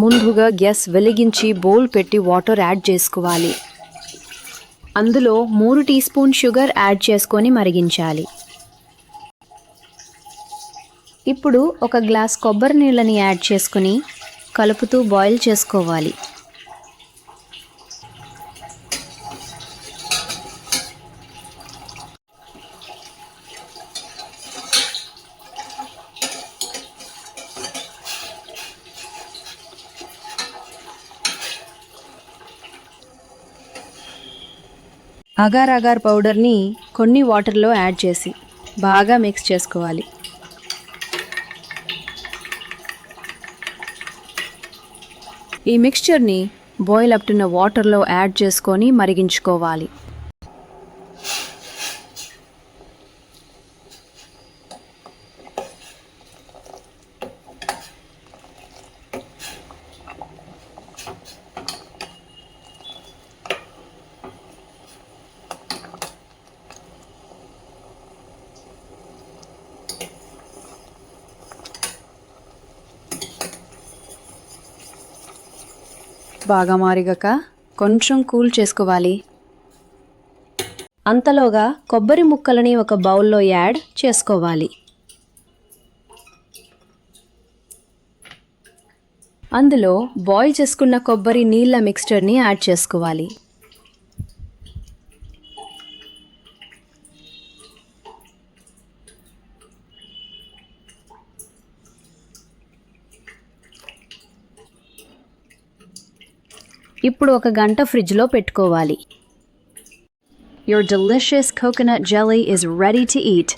ముందుగా గ్యాస్ వెలిగించి బౌల్ పెట్టి వాటర్ యాడ్ చేసుకోవాలి. అందులో 3 టీ స్పూన్ షుగర్ యాడ్ చేసుకొని మరిగించాలి. ఇప్పుడు ఒక గ్లాస్ కొబ్బరి నీళ్ళని యాడ్ చేసుకొని కలుపుతూ బాయిల్ చేసుకోవాలి. అగార్ అగార్ పౌడర్ని కొన్ని వాటర్లో యాడ్ చేసి బాగా మిక్స్ చేసుకోవాలి. ఈ మిక్స్చర్ని బాయిల్ అవుతున్న వాటర్లో యాడ్ చేసుకొని మరిగించుకోవాలి. బాగా మారిగాక కొంచెం కూల్ చేసుకోవాలి. అంతలోగా కొబ్బరి ముక్కలని ఒక బౌల్లో యాడ్ చేసుకోవాలి. అందులో బాయిల్ చేసుకున్న కొబ్బరి నీళ్ళ మిక్స్చర్ని యాడ్ చేసుకోవాలి. ఇప్పుడు 1 గంట ఫ్రిడ్జ్లో పెట్టుకోవాలి. Your delicious coconut jelly is ready to eat.